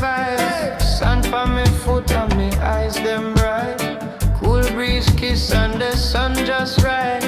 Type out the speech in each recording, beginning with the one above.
vibe. Sand for me foot and me eyes them bright. Cool breeze kiss and the sun just right.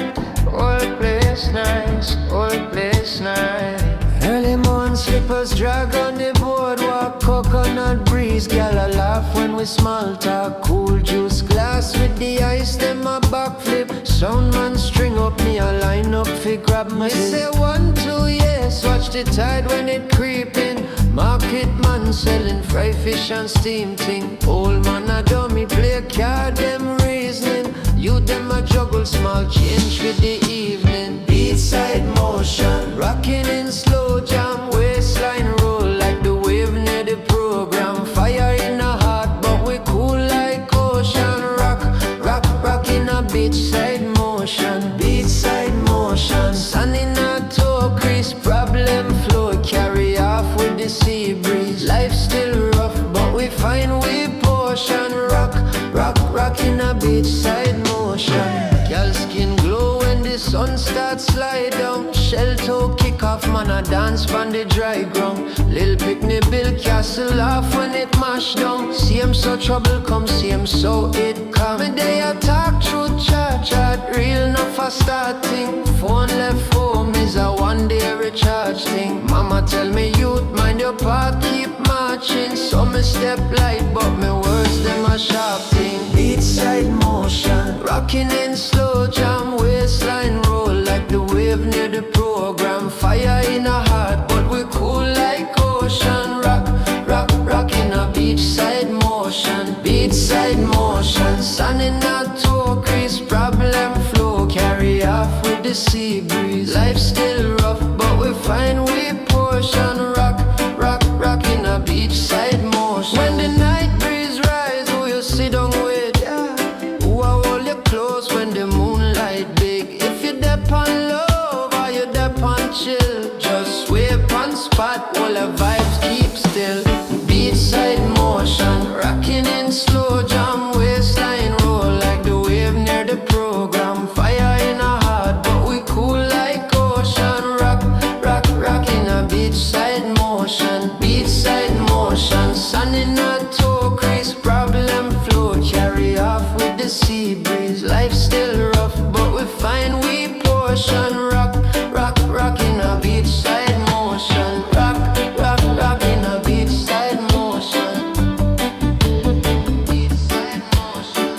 Whole place nice, whole place nice. Early morning slippers drag on the boardwalk. Coconut breeze, gal a laugh when we small talk. Cool juice glass with the ice, them a backflip. Sound man string up, me a line up fi grab my say 1, 2, yes. Watch the tide when it creeping. Market man selling fry fish and steam ting. Old man a dummy play card, them reasoning. You them a juggle small change with the evening. Beachside motion, rocking in slow jam. Waistline roll like the wave near the program. Fire in the heart, but we cool like ocean. Rock, rock, rock in a beachside motion. Beachside motion, sun in a toe crease. Problem flow, carry off with the sea breeze. Life still rough, but we find we portion. Rock, rock, rock in a beachside motion. Girl skin glow when the sun starts slide down. Shell toe kick off, man a dance from the dry ground. Lil Picnic build castle laugh when it mash down. See him so trouble come, see him so it come. Me day I talk through chat, real enough for starting. Phone left home is a one day recharge thing. Mama tell me youth mind your part, keep marching. So me step light, but me words them a sharp thing. Beachside motion, rocking in slow jam. Waistline roll like the wave near the program. Fire in a heart, but we cool like ocean. Rock, rock, rock in a beachside motion. Beachside motion, sun in a toe crease. Problem flow, carry off with the sea breeze. Life still rough, but we find we portion. Rock, rock, rock in a beachside motion. When the night breeze rise, who you sit down with? Who I hold you close when the moonlight big? If you dep on love or you dep on chill, just sweep on spot while the vibes keep still. Beachside motion, rocking in slow jam. Waistline roll like the wave near the program. Fire in a heart, but we cool like ocean. Rock, rock, rock in a beachside motion. Beachside motion, sun in a toe crease. Problem flow, carry off with the sea breeze. Life still rough, but we find we portion. Rock, rock, rock in a beachside motion. Rock, rock, rock in a beachside motion. Beachside motion.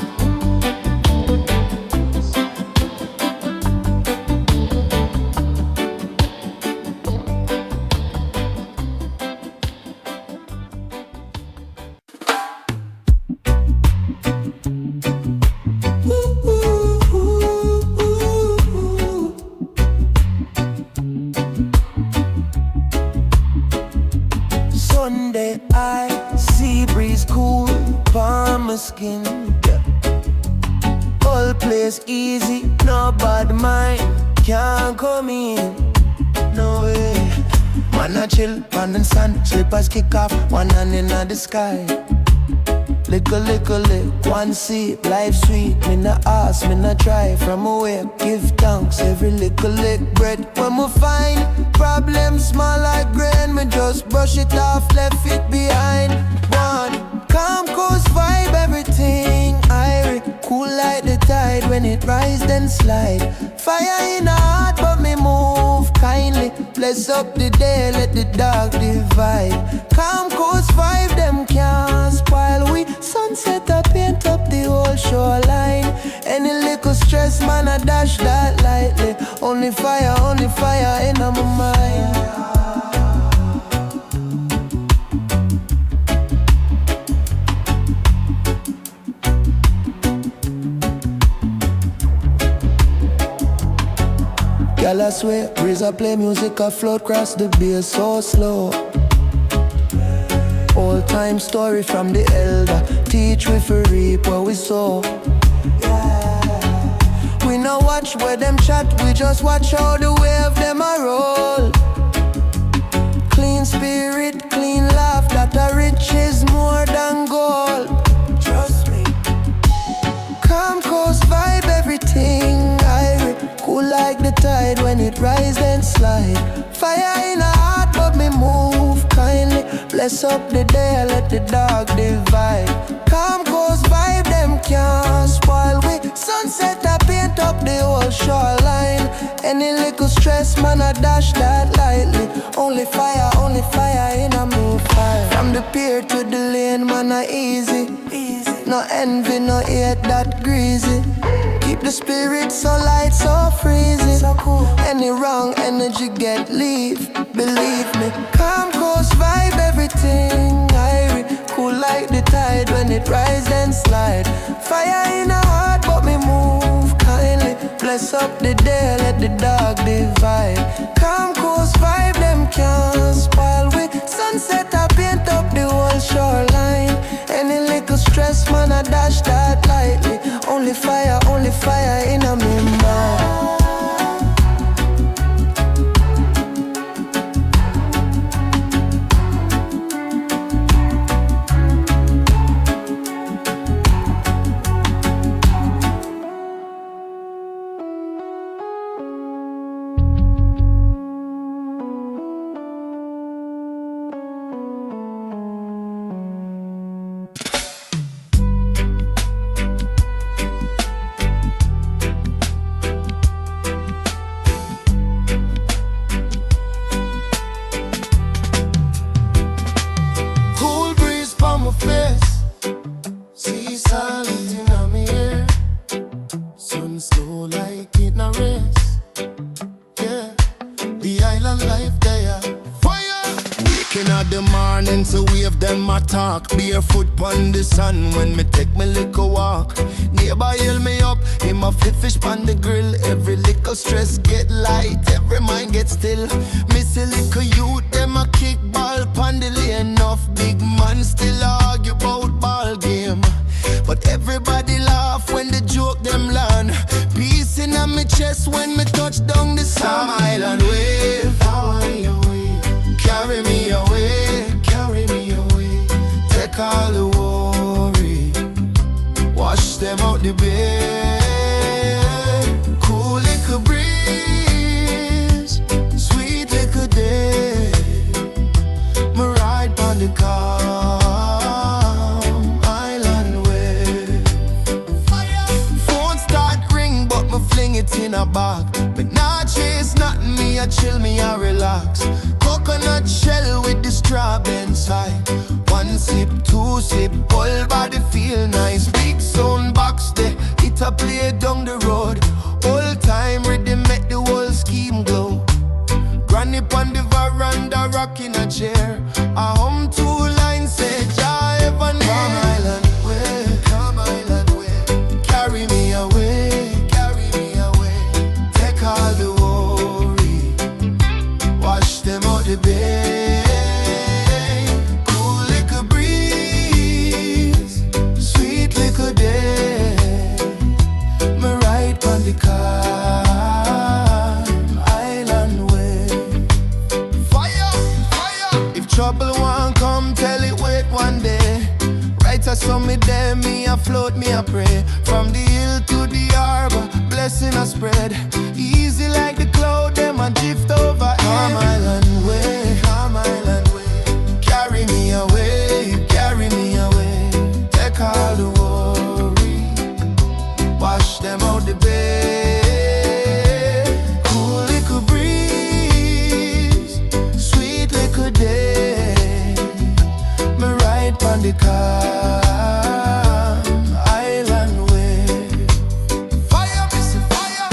Sunday, I sea breeze cool, palm my skin. Whole place easy, no bad mind can't come in. No way. Man a chill, man in sun, slippers kick off, one hand in the sky. Lick, one sip, life sweet. Me not ask, me not try. From away, give thanks every little lick bread. When we find problems small like grain, me just brush it off, left it behind. One calm coast vibe, everything irie, cool like the tide. When it rise, then slide. Fire in the heart, but me move kindly. Bless up the day, let the dark divide. Calm coast vibe, them can't spoil we. Sunset, I paint up the whole shoreline. Any little stress, man, I dash that lightly. Only fire in my mind. Girl, I swear, breeze I play music, I float across the bass so slow. Old time story from the elder, teach we for reap what we sow. We no watch where them chat, we just watch how the wave them a roll. Clean spirit, clean laugh, that a rich is more than gold. Trust me. Calm coast vibe, everything irie, cool like the tide. When it rise then slide. Fire in the heart, but me move kindly. Bless up the day, let the dog divide. Calm coast vibe, them can't spoil we. Sunset, I paint up the whole shoreline. Any little stress, man, I dash that lightly. Only fire in a move fire. From the pier to the lane, man, I easy. No envy, no hate, that greasy. Keep the spirit so light, so freezy. So cool. Any wrong energy get leave, believe me. Calm coast vibe, everything irie. Cool like the tide when it rise and slide. Fire in a heart, but me move kindly. Bless up the day, let the dog divide. Calm coast vibe, them can't spoil we. Sunset, I paint up the whole shoreline. Any little stress, man, I dash that lightly. Only fire in a me mind. Barefoot pon the sun when me take me little walk. Neighbor hail me up, him a flip fish pon the grill. Every little stress get light, every mind get still. Miss a little youth, them a kick ball pon the lane. Enough big man still argue about ball game. But everybody laugh when the joke them land. Peace in on me chest when me touch down the Sam Island wave. Carry me away, carry me away. Take all the worry, wash them out the bed. Cool little breeze, sweet little day. Me ride on the calm island way. Phone start ring, but me fling it in a bag. But nah chase nothing, me a chill, me a relax. Coconut shell with the straw inside. One sip, two sip, whole body feel nice. Big sound box there, it a play down the road. Whole time rhythm make the whole scheme glow. Granny on the veranda rocking a chair. I hum two lines, say Jah ever near. Come island way, come island way. Carry me away, carry me away. Take all the worry, wash them out the bed. Cool little breeze, sweet little day. Me ride on the calm island way. Fire, fire. If trouble won't come, tell it wait one day. Right I saw me there, me a float, me a pray. From the hill to the harbor, blessing a spread. Easy like the cloud, them a drift over. Come island way, come island way. Carry me away, carry me away. Take all the worry, wash them out the bed. Cool little breeze, sweet little day. Me ride on the calm island way. Fire, missing fire.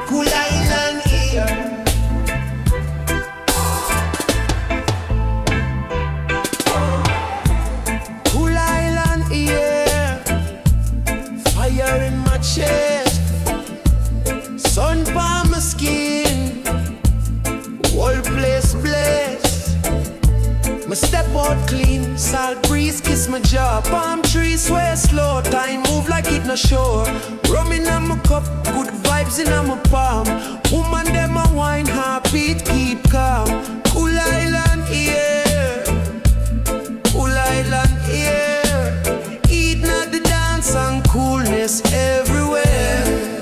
Cool island here. Cool island here. Fire in my chest, sun on my skin. Whole place blessed. My step out clean, salt breeze breeze kiss my jaw. Palm trees sway slow, time move like it no sure. Rum in my cup, good vibes in my palm. Woman them a wine, heartbeat keep calm. Cool island, yeah. Cool island, yeah. Eating at the dance and coolness everywhere.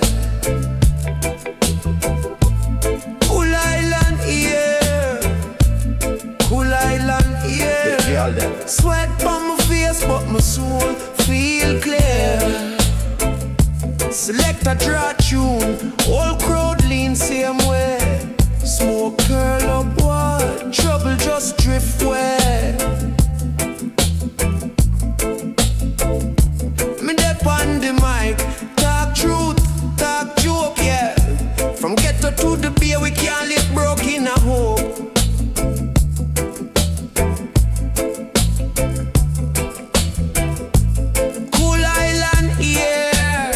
Cool island, yeah. Cool island, yeah. Sweat on my face, but my soul feel clear. Select a draw tune, whole crowd lean same way. Smoke curl up wide, trouble just drift away. Me dep on the mic, talk truth, talk joke, yeah. From ghetto to the bay, we can't live broke in a hope. Cool island, yeah.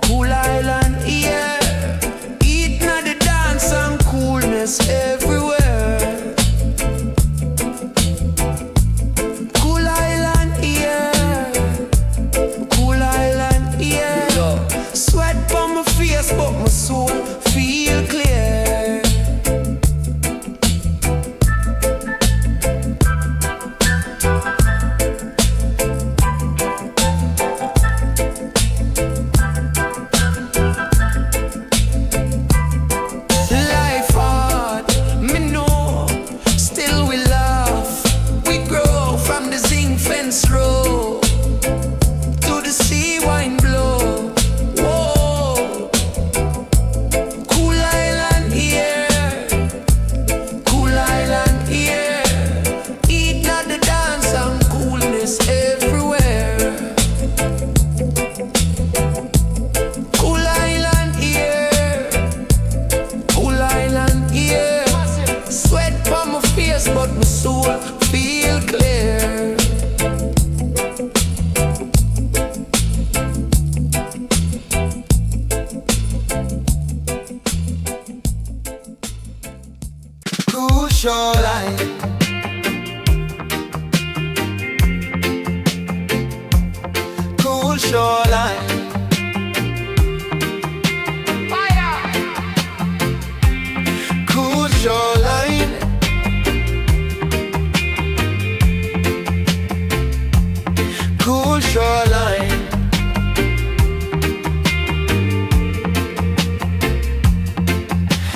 Cool island, yeah. Eating at the dance and coolness everywhere. Cool island, yeah. Cool island, yeah. Sweat on my face, but my soul feel clear. Life hard, me know. Still we laugh. We grow from the zinc fence row to the sea wine blow. Whoa. Cool island, yeah. Cool island, yeah. Eating at the dance and coolness everywhere. Cool island, yeah. Cool island, yeah. Sweat on my face, but my soul feel clear. Cool shoreline. Cool shoreline. Cool shoreline. Cool shoreline.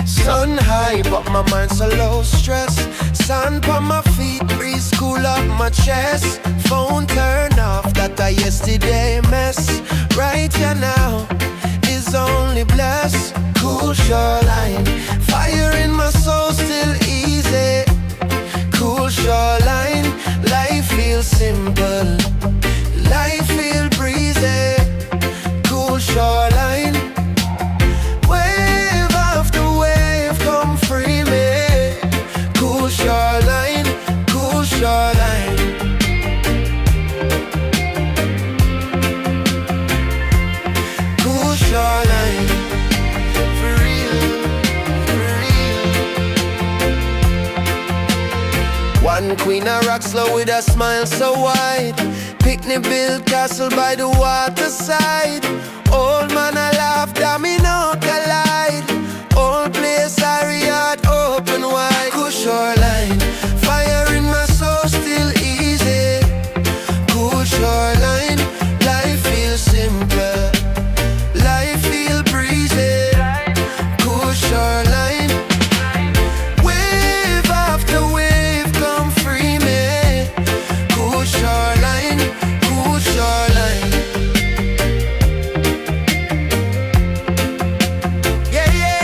Sun high, but my mind's so low stress. Sand on my feet, breeze cool up my chest. Phone turn off, that I yesterday mess. Right here now is only blessed. Cool shoreline, fire in my soul still easy. Cool shoreline, life feels simple, life feel breezy. Cool shoreline, wave after wave come free me. Cool shoreline, cool shoreline. Cool shoreline, for real, for real. One queen a rock slow with a smile so wide. Picnic built castle by the waterside. Old man a laugh, domino collide. Old place area open wide. Cool shoreline, fire in my soul still easy. Cool shoreline, life feels simple, life feel breezy. Cool shoreline, wave after wave come free me. Cool shoreline, cool shoreline. Yeah, yeah.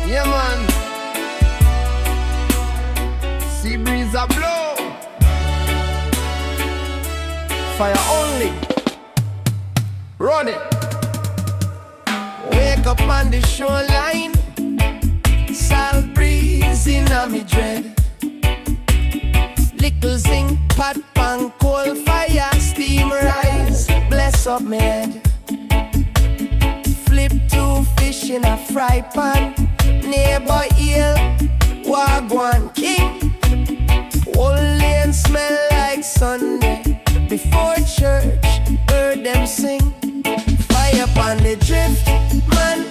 Yeah, man. Sea breeze a blow. Fire only. Run it. Wake up on the shoreline. Dancehall breeze in a me dread. Little zinc pot pan coal fire, steam rise, bless up me head. Flip two fish in a fry pan, neighbor hill, wagwan king. Whole lane smell like Sunday. Before church, heard them sing. Fire upon the drift, man,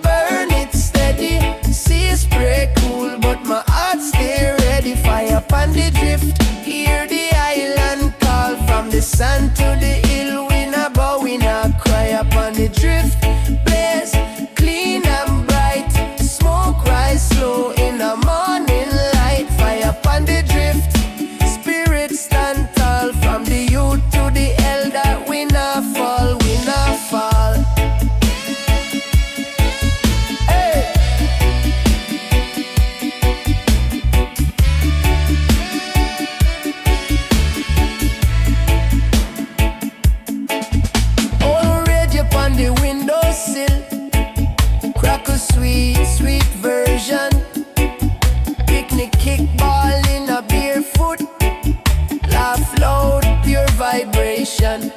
burn it steady. Sea spray cool, but my heart stay ready. Fire upon the drift, hear the island call. From the sun to the hill, we not bow, we not cry. Upon the drift, blaze clean and bright. Smoke rise slow in the morning light. Fire upon the drift, spirit stand tall. From the youth to the elder, we not fall, we not fall. Hey. Old radio upon the windowsill, crack a sweet, sweet version. Picnic kickball in a barefoot, laugh loud, pure vibration.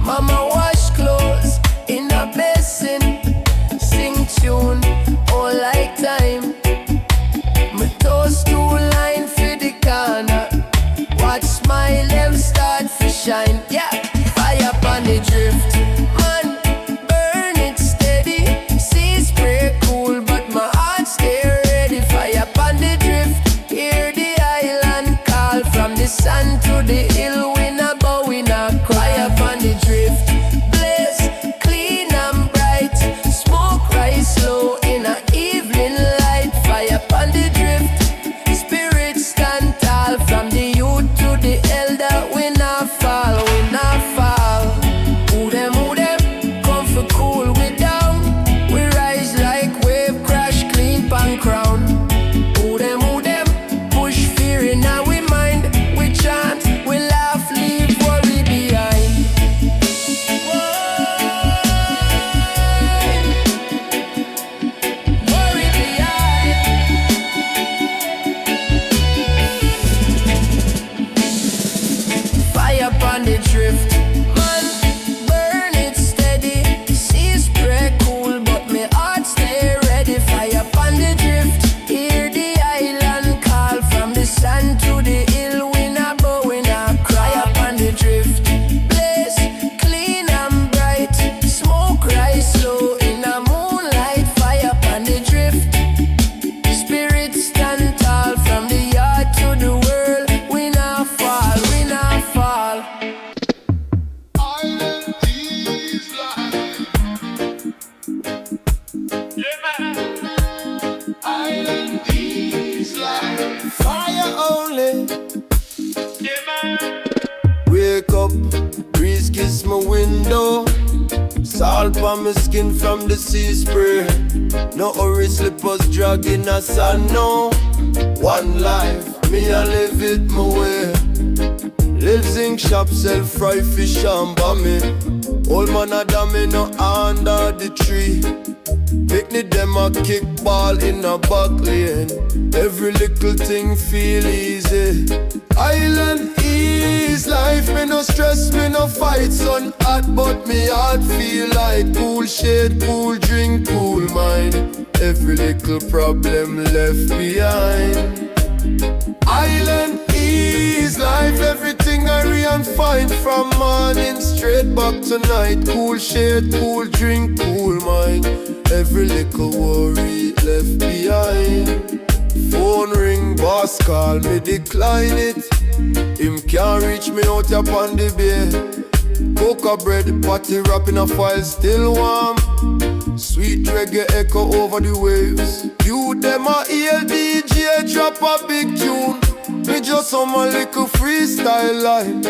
Mama wash clothes in a basin, sing tune all like time. My toes two line for the corner, watch smile them start to shine. Yeah, fire upon the drift, man, burn it steady. Sea spray cool, but my heart stay ready. Fire upon the drift, hear the island call. From the sun to the hill, we not bow, we not cry. Upon the drift, blaze clean and bright. Smoke rise slow in a evening light. Fire upon the drift, spirit stand tall. From the youth to the elder, we not fall, we not fall. Who them, come for cool, we down. We rise like wave, crash clean pan crown. Who them, push fear in our mind. We chant, we laugh, leave worry behind. Worry behind. Fire upon the drift, man, burn it steady. Sea spray cool, but my heart stay ready. Fire upon the drift, hear the island call. From the sun to the hill, we not bow, we not cry. Upon the drift, blaze clean and bright. Smoke rise slow in the moonlight. Fire upon the drift, spirit stand tall. From the yard to the world, we not fall, we not fall. Island is life. Yeah, man. Island is life. Fire only. Yeah, man. Wake up, breeze kiss my window. Salt on my skin from the sea spray. No hurry, slippers dragging a sand, no. One life, me I live it my way. Live zinc shop, sell fry fish and bammy. Old man a damn no under the tree. Picnic them a kickball in a back lane. Every little thing feel easy. Island is life, me no stress, me no fight. Sun hot but me heart feel like cool shade, cool drink, cool mind. Every little problem left behind. Island is life, everything I and find. From morning straight back to night. Cool shade, cool drink, cool mind. Every little worry left behind. Phone ring, boss call me, decline it. Him can't reach me out upon the bay. Cocoa bread, patty wrap in a foil, still warm. Sweet reggae echo over the waves. You them a EL DJ drop a big tune. Me just on my little freestyle line.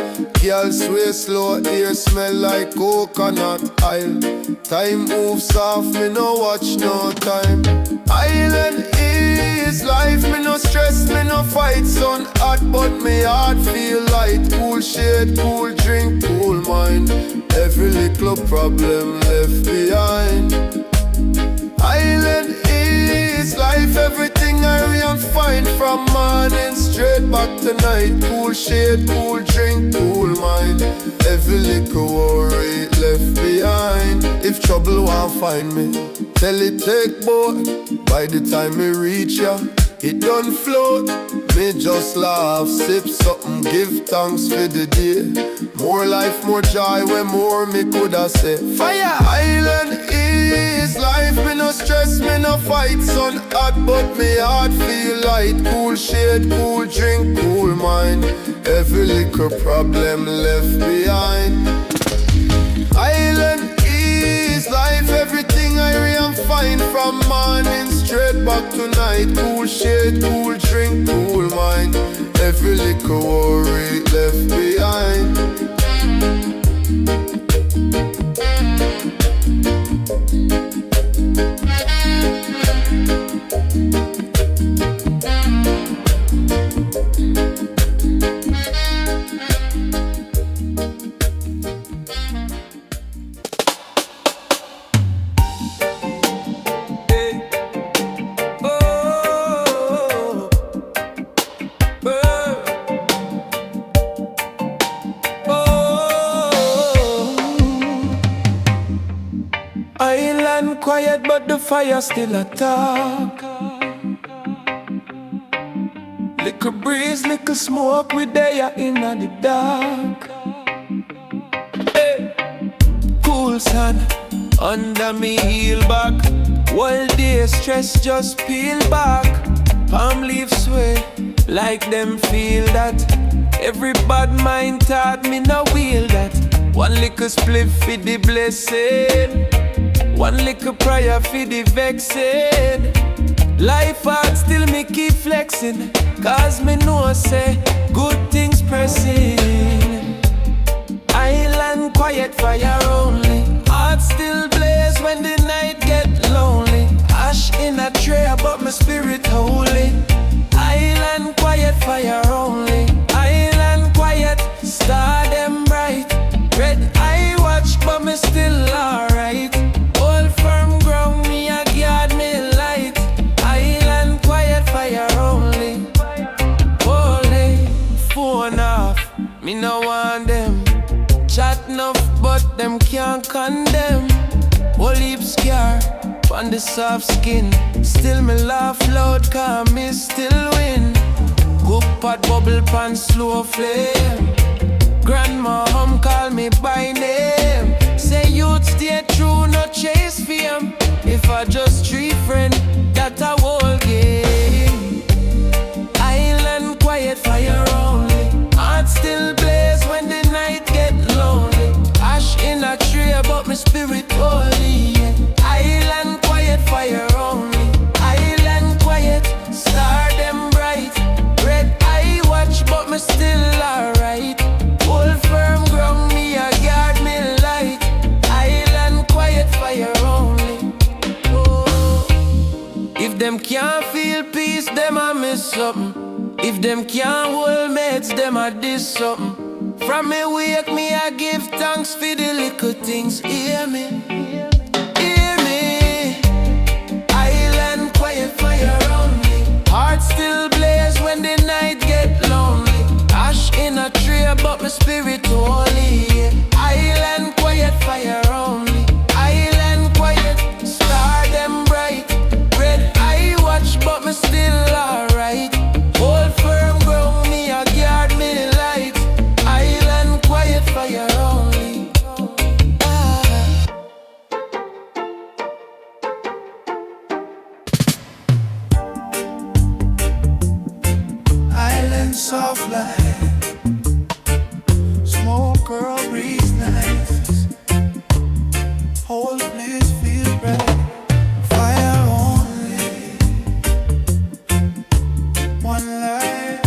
Girl sway slow, ear smell like coconut oil. Time moves soft, me no watch no time. Island is life, me no stress, me no fight. Sun hot but me heart feel light. Cool shade, cool drink, cool mind. Every little problem left behind. Island is ease. Life, everything I am find from morning straight back to night. Cool shade, cool drink, cool mind. Every little worry left behind. If trouble won't find me, tell it take boy. By the time me reach ya, it done float. Me just laugh, sip something, give thanks for the day. More life, more joy, when more me coulda say. Fire Island is life, me no stress, me no fight. Sun hot, but me heart feel light. Cool shade, cool drink, cool mind. Every little problem left behind. Island is life, everything I am find from morning straight back to night. Cool shade, cool drink, cool mind. Every little worry left behind. Island quiet, but the fire still a talk. Little breeze, little smoke, we there in the dark. Hey. Cool sun under me heel back. All day stress just peel back. Palm leaves sway like them feel that. Every bad mind taught me no wheel that. One little spliff for the blessing. One little prayer for the vexing. Life hard, still me keep flexing. Cause me know say, good things pressing. Island quiet, fire only. Heart still blaze when the night get lonely. Ash in a tray, but my spirit holy. Island quiet, fire only. Island quiet, star them bright. Red eye watch, but me still alright. Firm ground, me a guard me light. Island quiet, fire only. Holy, phone off, me no want them. Chat enough, but them can't condemn. Whole heap scar on the soft skin. Still me laugh loud, cause me still win. Cook pot bubble pan slow flame. Grandma home call me by name. Say you'd stay true, no chase fame. If I just treat friend, that a whole game. Island quiet, fire only. Heart still blaze when the night get lonely. Ash in a tree, but my spirit holy. Island quiet, fire only. Island quiet, star them bright. Red eye watch, but me still alright. Hold firm ground, me a guard me light. Island quiet, fire only. Oh. If them can't feel peace, them a miss something. If them can't hold mates, them a diss something. From me wake, me I give thanks for the little things. Hear me, hear me. Island quiet, fire only. Heart still blaze when the night get lonely. Ash in a tree, but my spirit holy. Island quiet, fire only. Island quiet, star them bright. Red eye watch, but me still alright. Hold firm ground, me a guard me light. Island quiet, fire only. Island soft light. Smoke girl breeze nice. Whole place feel bright. Fire only. One life.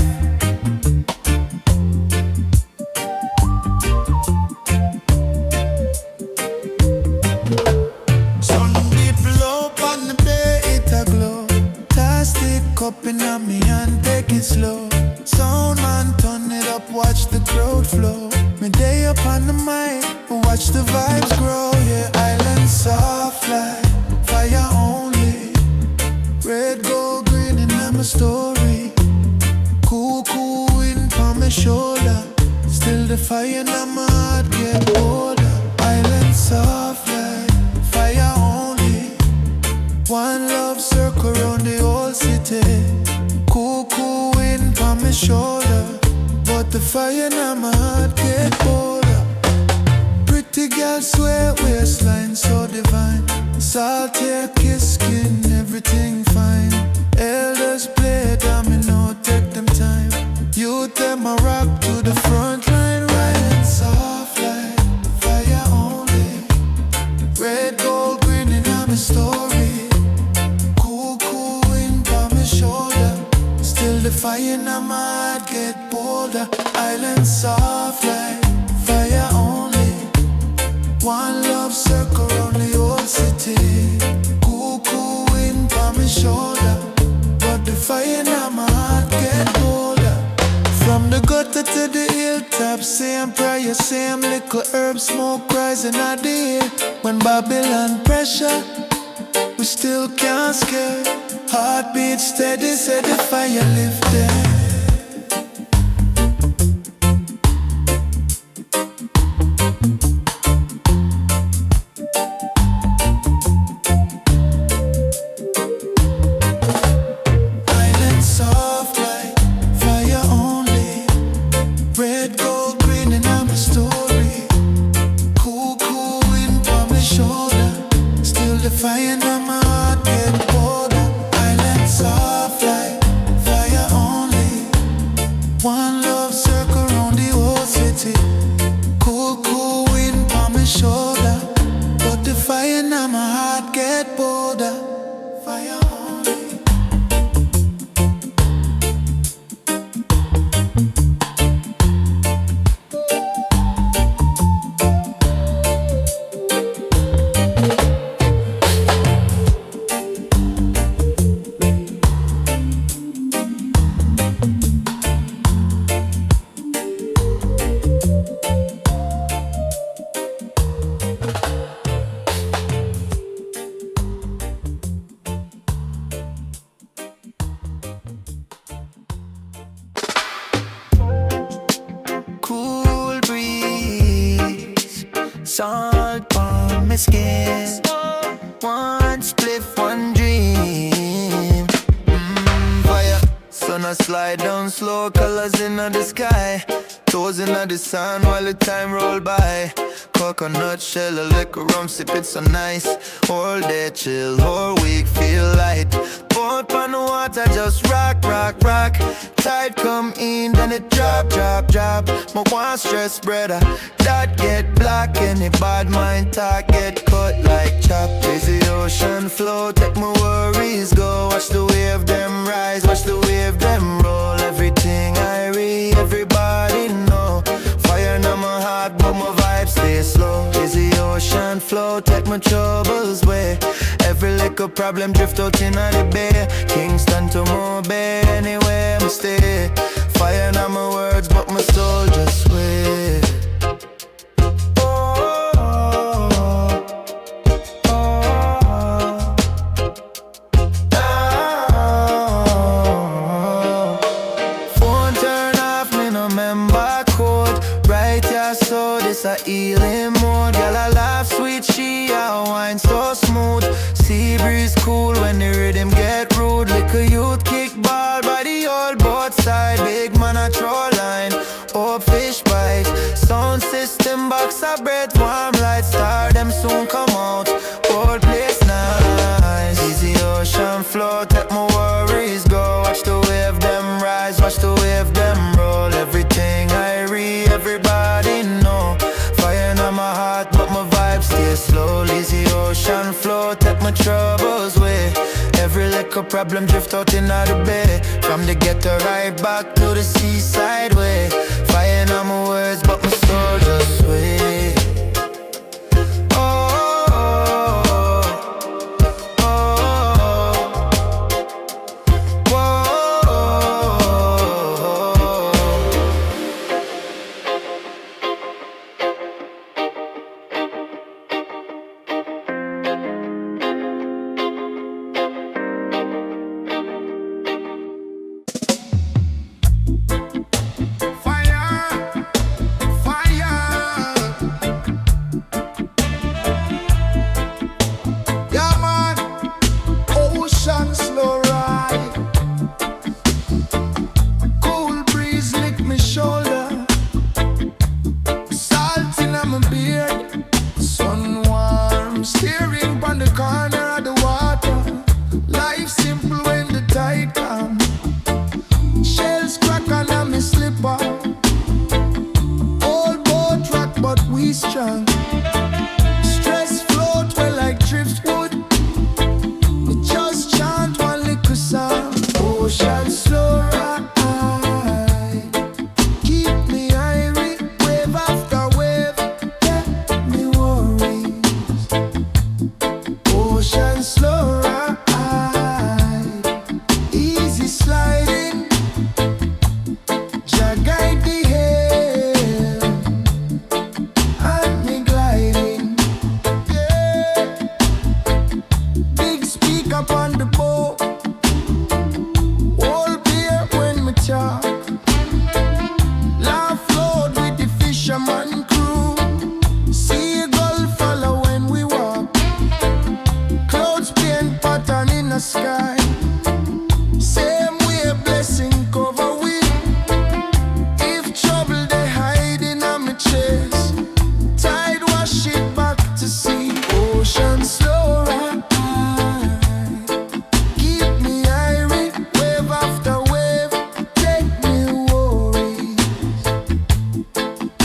Sun dip low on the bay, it a glow. Plastic cup in a me and take it slow. Sound man turn it up, watch the crowd flow. Me day up on the mic, watch the vibes grow. Yeah, island soft light, fire only. Red my shoulder. Still the fire in my heart get bolder. Island soft like fire only. One love circle around the whole city. Cool, cool wind on my shoulder. But the fire in my heart get bolder. Pretty girl sweat waistline so divine. Salty kiss skin, everything fine. Elders play domino, take them time. Youth them a rock to the front line. Riding soft like fire only. Red, gold, green in my story. Cool, cool wind on my shoulder. Still the fire in my heart get bolder. Island soft like fire only. One love circle around the whole city. Cool, cool wind on my shoulder. But the fire in my heart get bolder. From the gutter to the hilltop, same prayer, same little herb smoke rising out the air. When Babylon pressure, we still can't scare. Heartbeat steady, said the fire lifted. Salt on my skin. One spliff, one dream. Fire. Sun a slide down slow, colors in the sky. Toes in the sun while the time roll by. Coconut shell, a liquor rum, sip it so nice. All day chill, whole week feel light. Boat on the water, just rock, rock, rock. Tide come in, then it drop, drop, drop. My one stress, brother, that get black. Any bad mind talk, get cut like chop. Lazy ocean flow, take my worries go. Watch the wave them rise, watch the wave them roll. Everything I read, everybody know. Fire in my heart, but my vibes stay slow. Lazy ocean flow, take my troubles away. Every little problem drift out in the bay. Kingston to Mobay, anywhere I stay. Fire in my words, but my soul just wait. Phone turn off, me no member code. Right here, so this a healing mode. Girl, I laugh sweet, she a wine so smooth. Sea breeze cool when the rhythm get rude. Little youth kick ball by the old boat side. Big man a throw line, oh fish bite. Sound system box a breath, warm light. Star them soon come out, whole place nice. Easy ocean flow, take my worries go. Watch the wave them rise, watch the wave them roll. Everything I read, everybody know. Fire in my heart, but my vibes stay slow. Easy ocean flow, take my troubles away. Every little problem drift out in the bay. From the ghetto right back to the seaside way. Fire in my words, but my soul just wait. ocean. Stress float well like driftwood. It just chant one little song. Ocean slow ride, keep me irie, wave after wave, get me worries. Ocean slow ride, easy sliding, Jah guide the hand, and me gliding. Yeah. Big speak up on the boat, all beer when me talk. Laugh loud with the fisherman crew. Seagull follow when we walk. Clouds paint pattern in the sky. Same way blessing cover we. If trouble they hide in my chest, tide wash it back to sea. Ocean slow ride, keep me irie, wave after wave, take me worries.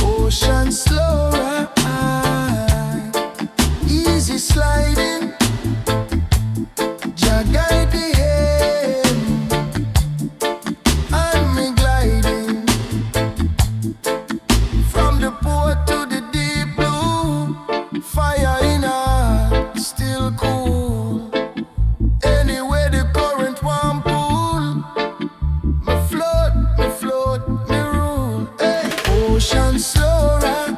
Ocean slow ride, easy sliding, Jah guide the hand, and me gliding. From the port to the deep blue, fire in her, still cool. Anywhere the current one pull, me float, me rule. Hey. Ocean slow ride,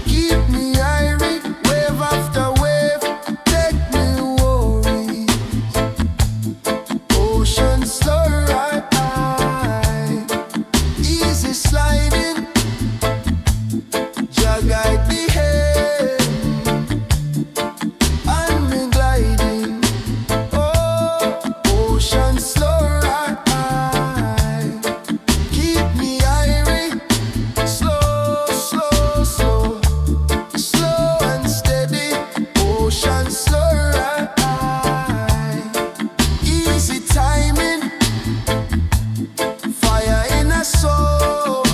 keep me irie, wave after wave, take me worries. Ocean slow ride, easy sliding, Jah guide the hand, and me gliding. Oh, ocean slow ride, keep me irie, slow, slow, slow, slow and steady. Ocean slow ride, easy timing, fire in a soul,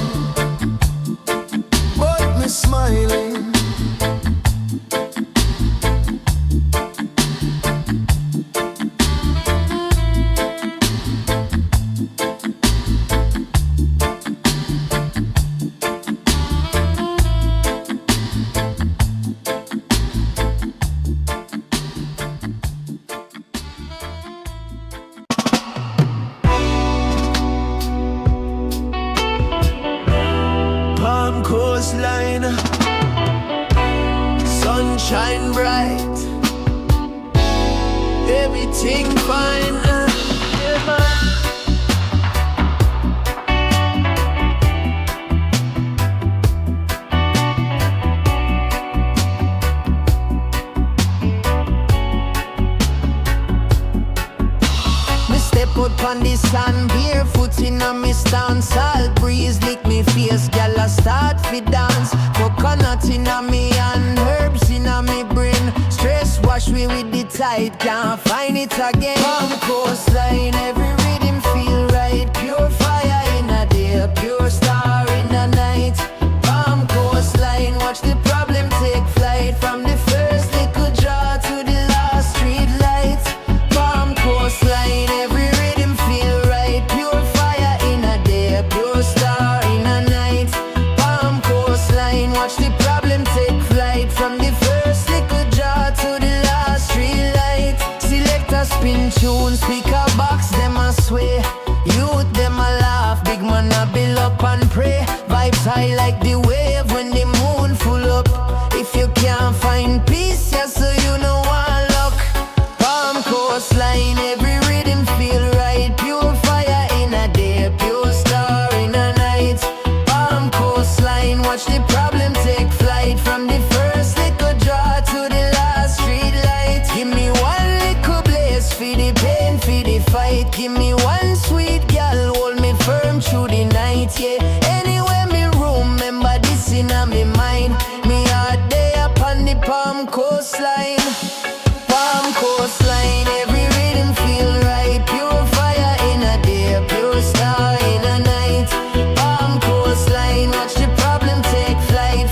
but me smiling. Palm coastline, sunshine bright, everything fine. Yeah, man. Me step out pon the sand, barefoot in a me stance. Salt breeze lick me face, gyal a start fi dance. Coconut in a me hand, herbs in a me brain. Stress wash me with the tide, can't find it again. Palm coastline, every rhythm feel right. Pure fire in a day, pure star in the night. Palm coastline, watch the problem take flight. From the first little draw to the last street light. Palm coastline, every rhythm feel right. Pure fire in a day, pure star in a night. Palm coastline, watch the problem take flight. From the first little draw to the last street light. Select a spin tune, speaker box, them a sway. Youth them a laugh, big man a build up and pray. Vibes high like the wave when the moon full up. If you can't find peace, yeah, so you know one luck. Palm coastline, every rhythm feel right. Pure fire in a day, pure star in a night. Palm coastline, watch the problem take flight. From the first little draw to the last street light. Give me one little blaze for the pain, for the fight. Give me one sweet girl, hold me firm through the night, yeah. Anywhere me room, remember this in a me mind. Me heart there upon the palm coastline. Palm coastline, every rhythm feel right. Pure fire in a day, pure star in a night. Palm coastline, watch the problem take flight.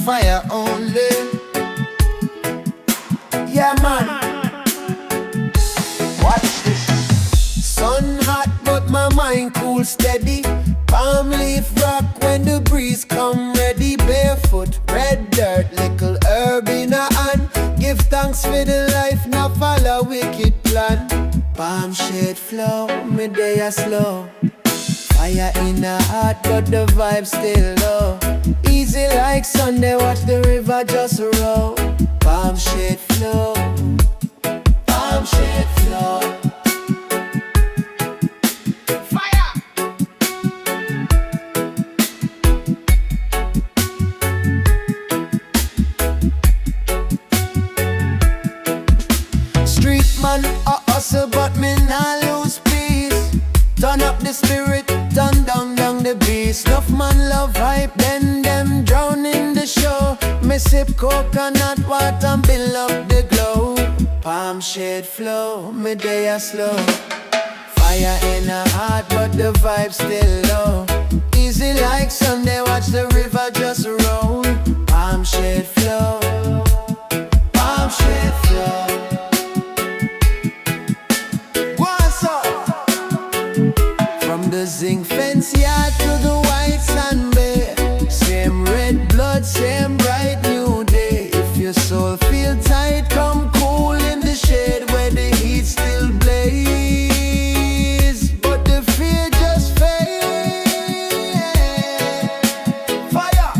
fire only. Yeah, man. Watch this. Sun hot, but my mind cool steady. Palm leaf rock when the breeze come ready. Barefoot, red dirt, little herb in a hand. Give thanks for the life, now follow wicked plan. Palm shade flow, me day a slow. Fire in the heart, but the vibe still low. Easy like Sunday, watch the river just roll. Palm shade flow, palm shade flow. Fire! Street man, a hustle, but me nah lose peace. Turn up the spirit, turn down the beast. Enough man love hype, then them drown in the show. Me sip coconut water and build up the glow. Palm shade flow, me day a slow. Fire in a heart, but the vibe still low. Easy like Sunday, watch the river just roll. Palm shade flow, palm shade flow. The zinc fence yard to the white sand bay. Same red blood, same bright new day. If your soul feel tight, come cool in the shade where the heat still blaze, but the fear just fade. Fire!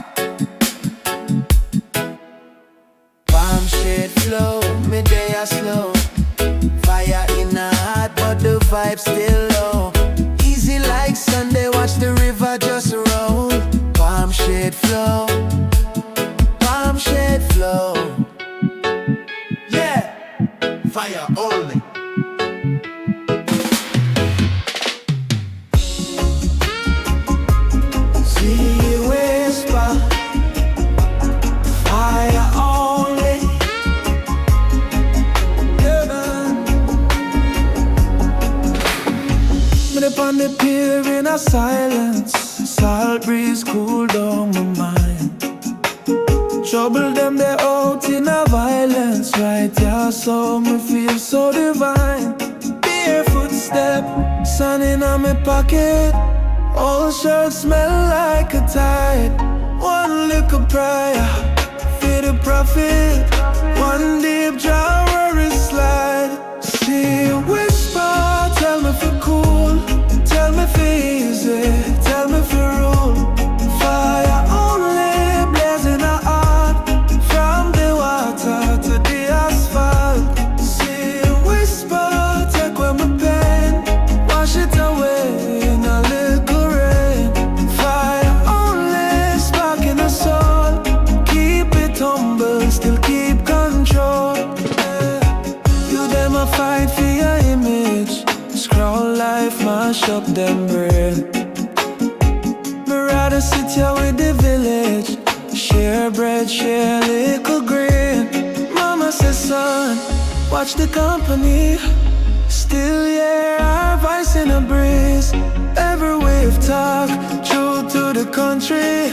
Palm shade flow, me day a slow. Fire in the heart, but the vibe still low. Like Sunday, watch the river just roll. Palm shade flow, palm shade flow. Yeah, fire only. See you whisper, fire only. On the pier in a silence, salt breeze cool down my mind. Trouble them, they out in a violence, right? Yeah, so me feel so divine. Barefoot step, sun in on my pocket. Old shirt smell like a tide. One little prayer, feed the prophet. One deep draw where it slide. See you whisper, tell me for cool. Tell me for easy, tell me for rule. Fire only, blazing our heart. From the water to the asphalt. See you whisper, take away my pain. Wash it away in a little rain. Fire only, spark in the soul. Keep it humble, still keep control. You them a fight for your image. Scroll life, mash up them brain. Me rather sit here with the village. Share bread, share little grain. Mama says, son, watch the company. Still hear our voice in a breeze. Every wave talk, true to the country.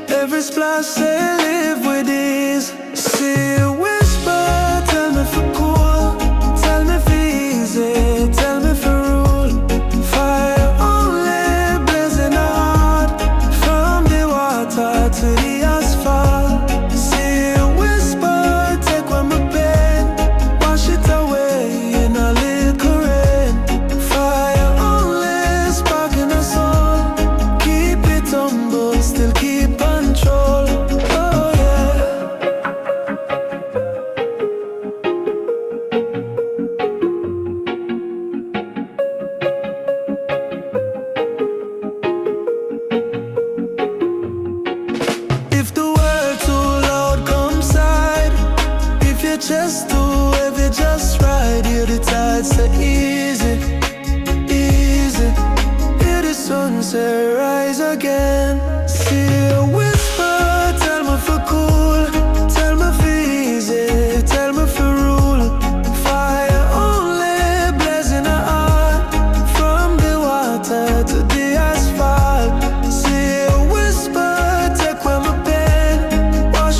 Every splash say live with ease. See you whisper, tell me for cool. Tell me for easy, tell me for rule. Fire only, blazing hard. From the water to the asphalt. See you whisper, take away my pain. Wash it away in a little rain. Fire only, spark in the soul. Keep it humble, still keep control. Oh yeah. If the world too loud, come side. If your chest too heavy, just ride. Hear the tide say easy, easy. Hear the sunset rise again. See you whisper, tell me for cool. Tell me for easy, tell me for rule. Fire only, blazing a heart. From the water to the asphalt. See you whisper, take away my pain. Wash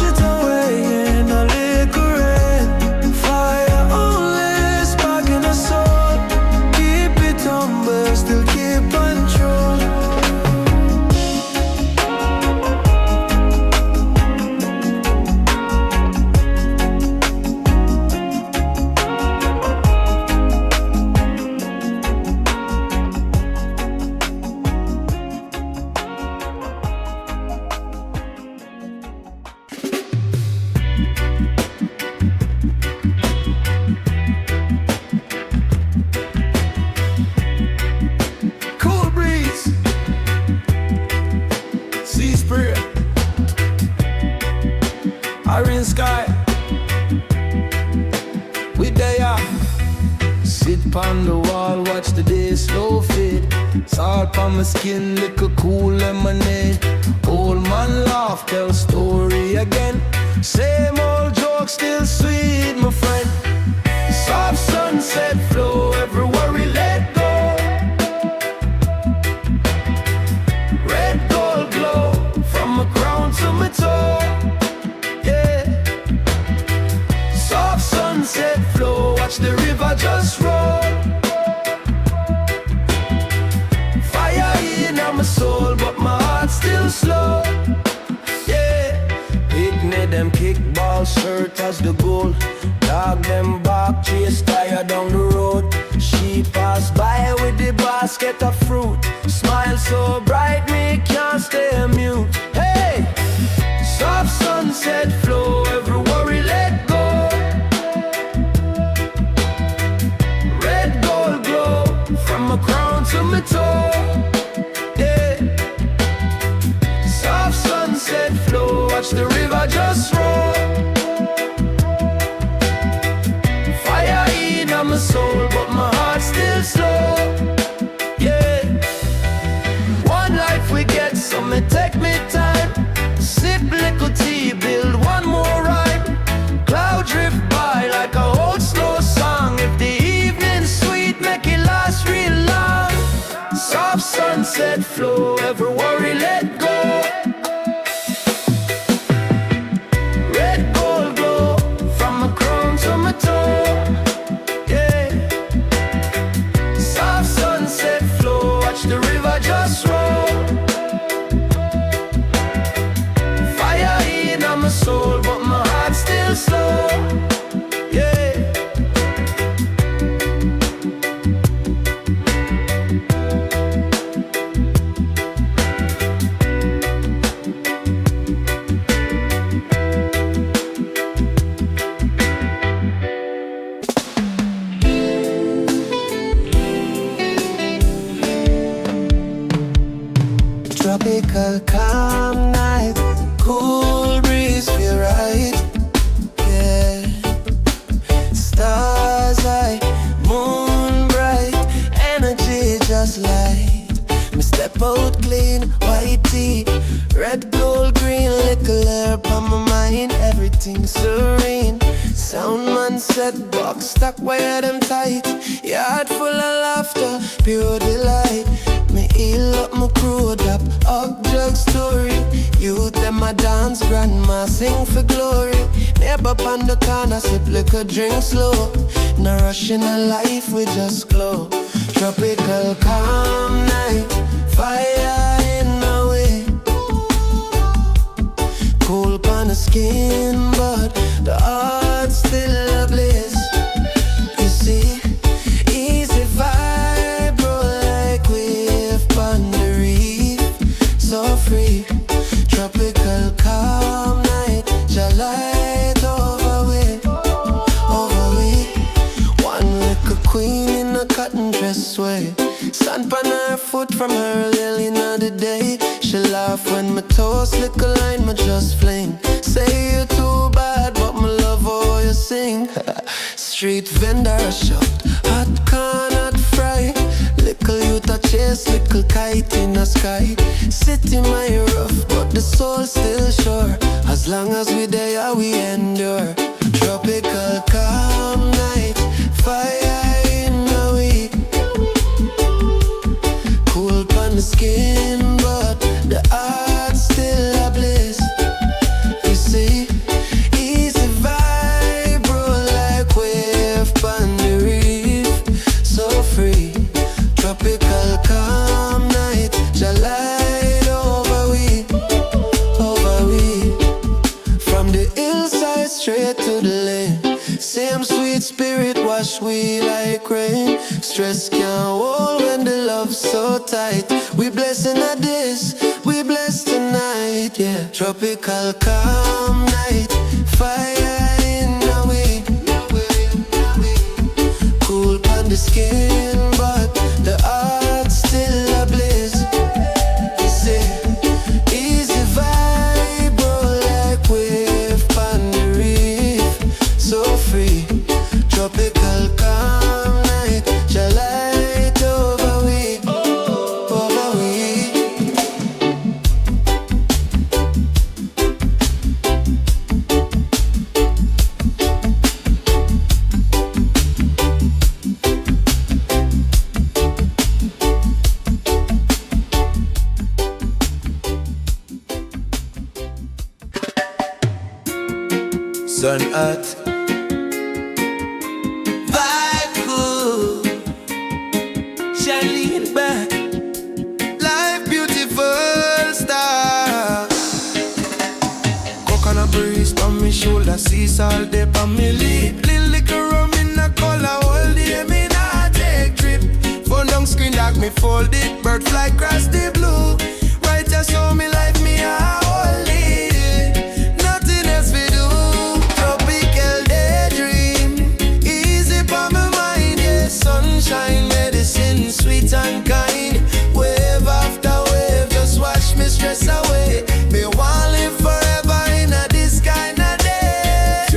Orange sky, we there. Sit on the wall, watch the day slow fade. Salt on my skin, liquor cool lemonade. Old man laugh, tell story again. Same old joke, still sweet, my friend. Soft sunset flow, every worry let go. Red gold glow, from my crown to my toe. Yeah. Soft sunset flow, watch the river just roll. Fire in my soul, but my heart still slow. Yeah. Picnic them kickball shirt as the goal. Dog them back, chase tire down the road. She pass by with the basket of fruit. Smile so bright, me can't stay mute. Hey! Soft sunset flow, every worry let go. Red gold glow, from my crown to my toe. Yeah. Soft sunset flow, watch the river just roll. Fire in my soul, but my heart still slow. Yeah. One life we get, so me take me time. Sip little tea, build one more rhyme. Cloud drift by like a old slow song. If the evening's sweet, make it last real long. Soft sunset flow, every worry let go. Red gold glow, from my crown to my toe. Yeah. Soft sunset flow, watch the river just roll. Fire in my soul, but my heart still slow. Yeah. Tropical calm night, cool breeze feel right. Yeah. Stars high, moon bright, energy just light. Me step out clean, white tee, red, gold, green, little herb on my mind. Everything serene. Sound man set box stuck where them tight. Yard full of laughter, pure delight. Me heal up my crew, up drug story. Youth them a dance, grandma sing for glory. Neighbor on the corner, sip liquor, drink slow. No rush in a life, we just glow. Tropical calm night, fire in the way. Cool on the skin, but the heart still ablaze. You see, easy vibe, roll like wave on the reef. So free, tropical calm night, your light over we. One little queen in a cotton dress way. Sand on her foot from her early in the day. She laugh when my toes lick a line, my just fling. Say you're too bad, but my love how you sing. Street vendor shop, hot corn, hot fry. Little youth a chase, little kite in the sky. City my rough, but the soul still sure. As long as we there, we endure. Tropical calm night, fire in the week. Cool on the skin, but the heart still ablaze. You see, easy vibe, roll like wave on the reef. So free, tropical calm night, your light over we. From the hillside straight to the lane. Same sweet spirit wash we like rain. Stress can't hold when the love's so tight. We blessing at this, we bless tonight, yeah. Tropical calm night, fire in the way. Cool on the skin, but the heart still ablaze. You say, easy vibe, roll like wave on sun hot. Vibe cool, Charlene back. Life beautiful star. Coconut breeze on me shoulder, seas all day on me lip. Little liquor rum in a color, all day me not take trip. Phone down screen like me fold it, bird fly across the blue. Right just show me life, me a hold it. Nothing else we do. Tropical daydream, easy for my mind, yeah. Sunshine, medicine, sweet and kind. Wave after wave, just wash me stress away. Me want live forever in a this kind of day.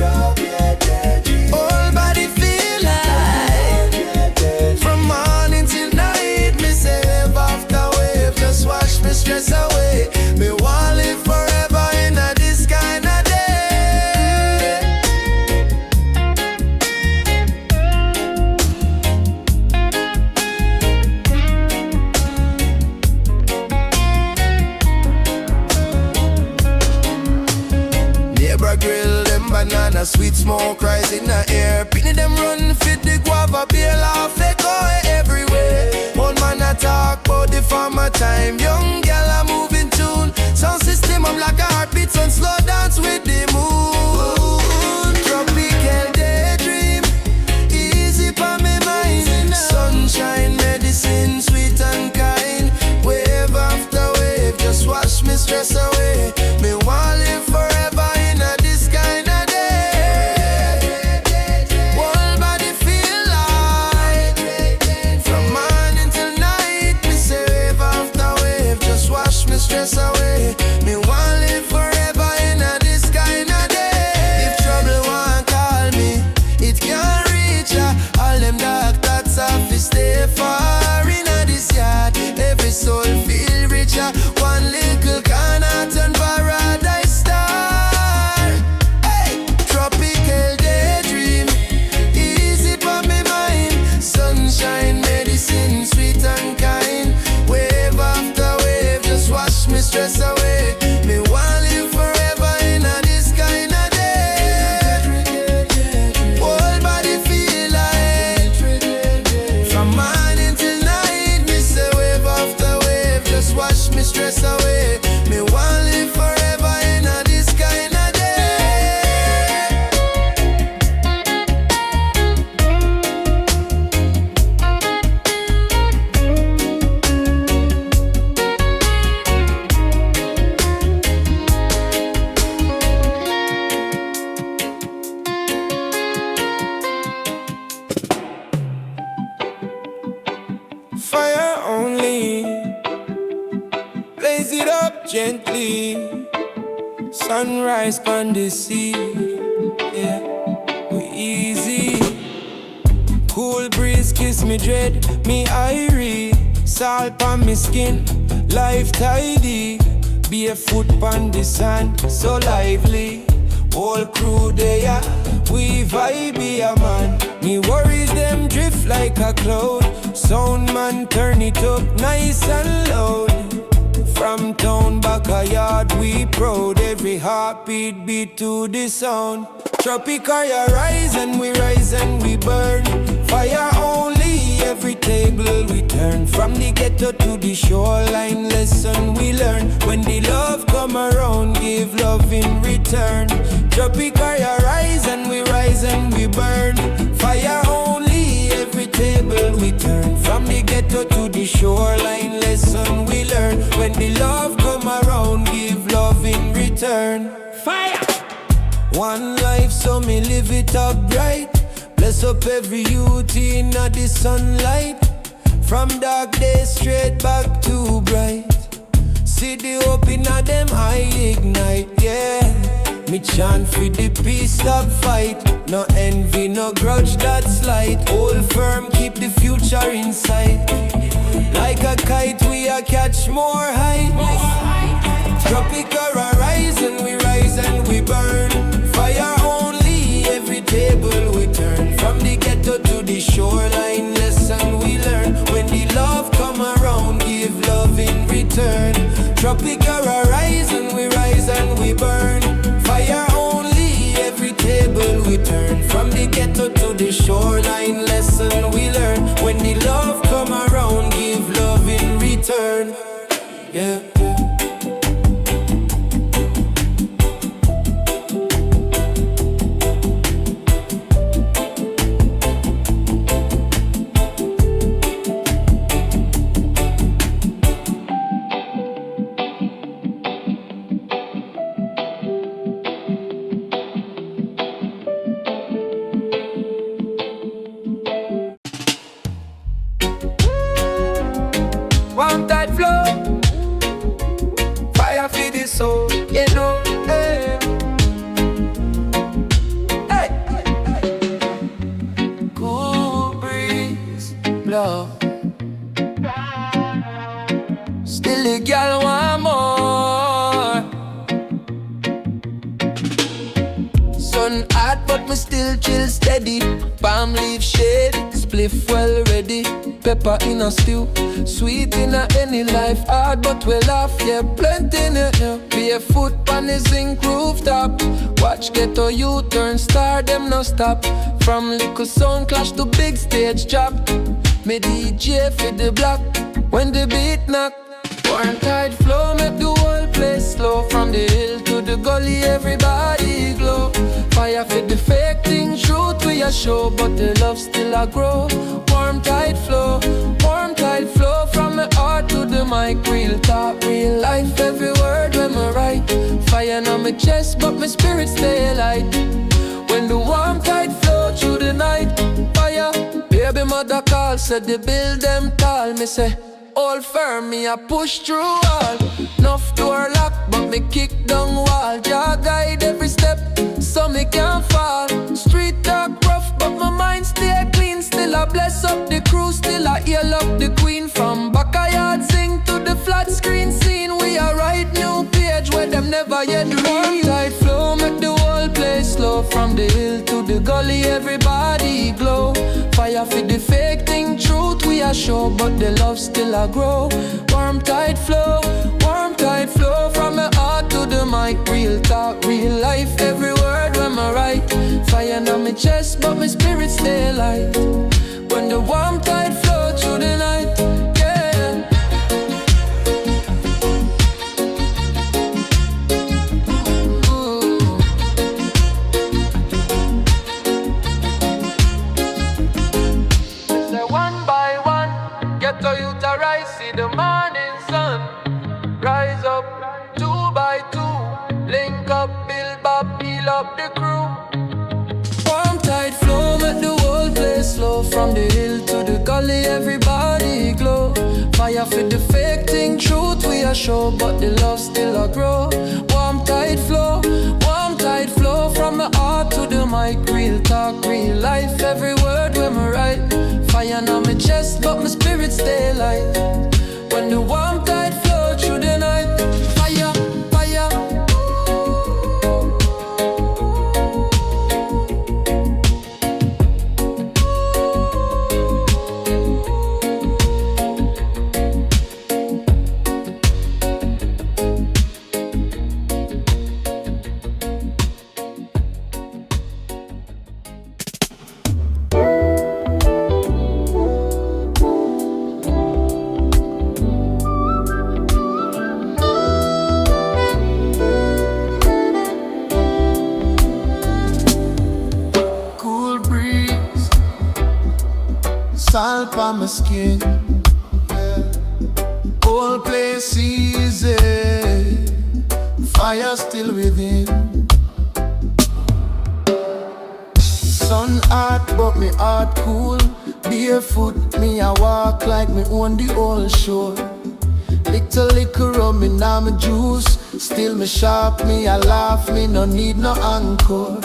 Whole body feel like from morning till night. Me say wave after wave, just wash me stress away. Me want live forever in a this kind of day. Neighbor grill them banana, sweet smoke rise in the air. Pitney them run fit the guava, beer laugh, they go everywhere. Old man a talk about the farmer time. Young girl a moving tune. Sound system I'm like a heartbeat, and slow dance with the moon. Tropical daydream, easy for me mind. Sunshine, medicine, sweet and kind. Wave after wave, just wash me stress away. Me want live forever in a this kind of day. Whole body feel like from morning till night. Me say wave after wave, just wash me stress away. Me want live forever in a this kind of day. If trouble want call me, it can't reach ya. All them dark thoughts have to stay far in a this yard. Every soul feel richer. One little corner turn paradise star. Hey, tropical daydream, easy for me mind. Sunshine, medicine, sweet and kind. Wave after wave, just wash me stress away. Me want live forever in a this kind of day. Whole body feel like from morning till night. Me say wave after wave, just wash me stress away. Me want live forever in a this kind of day. Fire only, blaze it up gently. Sunrise on the sea, yeah, we easy. Cool breeze kiss me dread, me irie. Salt on me skin, life tidy. Barefoot on the sand, so lively. Whole crew there, we vibe, yeah man. Me worries them drift like a cloud. Sound man turn it up nice and loud. From town back a yard we proud. Every heartbeat beat to the sound. Tropical rise and we burn. Fire only, every table we turn. From the ghetto to the shoreline, lesson we learn. When the love come around, give love in return. Tropical rise and we burn. Fire only, every table we turn. From the ghetto to the shoreline, lesson we learn. When the love come around, give love in return. Fire! One life, so me live it up bright. Bless up every youth in the sunlight. From dark days straight back to bright. See the hope in them I ignite, yeah. Me chant for the peace, stop fight. No envy, no grudge, that's light. Hold firm, keep the future in sight. Like a kite, we a catch more heights. Tropical rise and we burn. Fire only, every table we turn. From the ghetto to the shoreline, lesson we learn. When the love come around, give love in return. Tropical rise and we burn. Fire only, every table Sun hot but me still chill steady. Palm leaf shade, spliff well ready. Pepper in a stew, sweet in a any life. Hard but we laugh, yeah, plenty in it, yeah. Barefoot on the zinc rooftop. Watch ghetto you turn star, them no stop. From little sound clash to big stage drop. Me DJ for the block when the beat knock. Warm tide flow make the whole place slow. From the hill to the gully everybody glow. Fire for the fake thing, truth we a show, but the love still a grow. Warm tide flow from my heart to the mic. Real talk, real life, every word when me write. Fire on my chest, but my spirit stay light. When the warm tide flow through the night. Fire, baby mother call, said the build them tall. Me say, all firm, me a push through all. Enough door lock, but me kick down wall. Jah guide every step, so me can't fall. Street talk rough, but my mind stay clean. Still I bless up the crew, still I heal up the queen. From backyard sing to the flat screen scene. We a write new page where them never yet read. Warm tide flow make the whole place slow. From the hill to the gully everybody glow. Fire for the fake thing, truth we a show, but the love still a grow. Warm tide flow from my heart to the mic. Real talk, real life, every word when I write. Fire on my chest, but my spirit stay light. When the warm tide flow through the night, yeah. Ooh. So one by one, get to you to rise, see the morning sun. Rise up, 2 by 2, link up, build up, heal up the crew. Warm tide flow, make the whole place slow. From the hill to the gully, everybody glow. Fire for the fake thing, truth we a show, but the love still a grow. Warm tide flow from my heart to the mic. Real talk, real life, every word when I write. Fire on my chest, but my spirit stay light. When the warm tide flow through the night, fire, fire. Salt on my skin, yeah. Whole place easy, fire still within. Sun hot but me heart cool. Barefoot me I walk like me own the whole shore. Little liquor rum in my juice. Still me sharp, me I laugh, me no need no encore.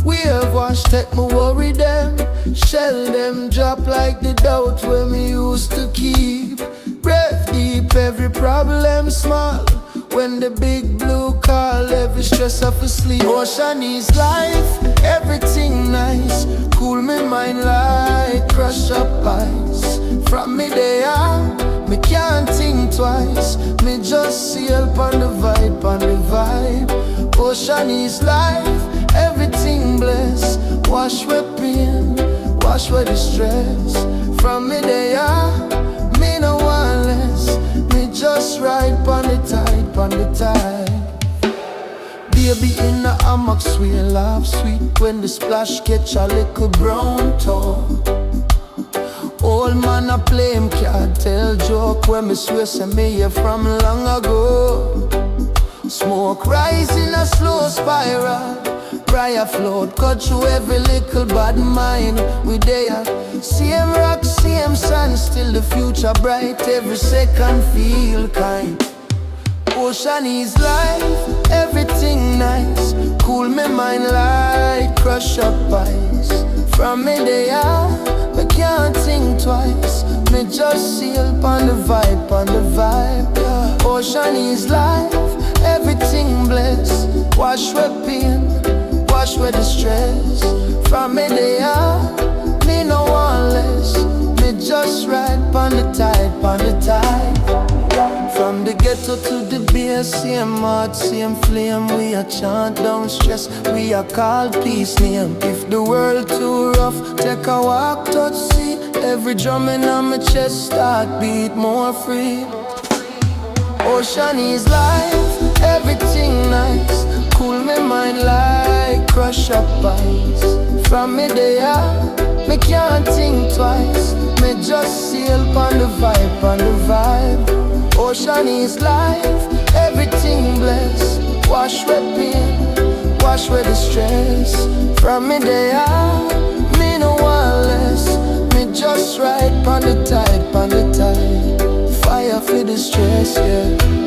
Wave wash take me worry them. Shell them drop like the doubt where me used to keep. Breath deep, every problem small. When the big blue call, every stress off asleep. Ocean is life, everything nice. Cool me mind like crush up ice. From me there, me can't think twice. Me just sail on the vibe, on the vibe. Ocean is life, everything blessed. Wash with pain, wash with the stress. From me there, me no one less. Me just ride on the tide, on the tide. Baby in the hammock, sweet laugh sweet. When the splash catch a little brown toe. Old man a play him can't tell joke. When me swear say me here from long ago. Smoke rise in a slow spiral. Briar float, cut through every little bad mind. We there, same rock, same sun. Still the future bright, every second feel kind. Ocean is life, everything nice. Cool me mind like crush up ice. From me there, me can't think twice. Me just sail on the vibe, on the vibe, yeah. Ocean is life, everything blessed. Wash with pain, wash wash away the stress. From me there, me no want less. Me just ride pon the tide, pon the tide. From the ghetto to the base, same heart, same flame. We a chant down stress, we a call peace name. If the world too rough, take a walk, touch sea. Every drumming on my chest start beat more free. Ocean is life, everything nice. Cool me mind like crush up ice. From me there, me can't think twice. Me just sail pon the vibe, pon the vibe. Ocean is life, everything blessed. Wash away pain, wash away the stress. From me there, me no want less. Me just ride pon the tide, pon the tide. Fire for the stress, yeah.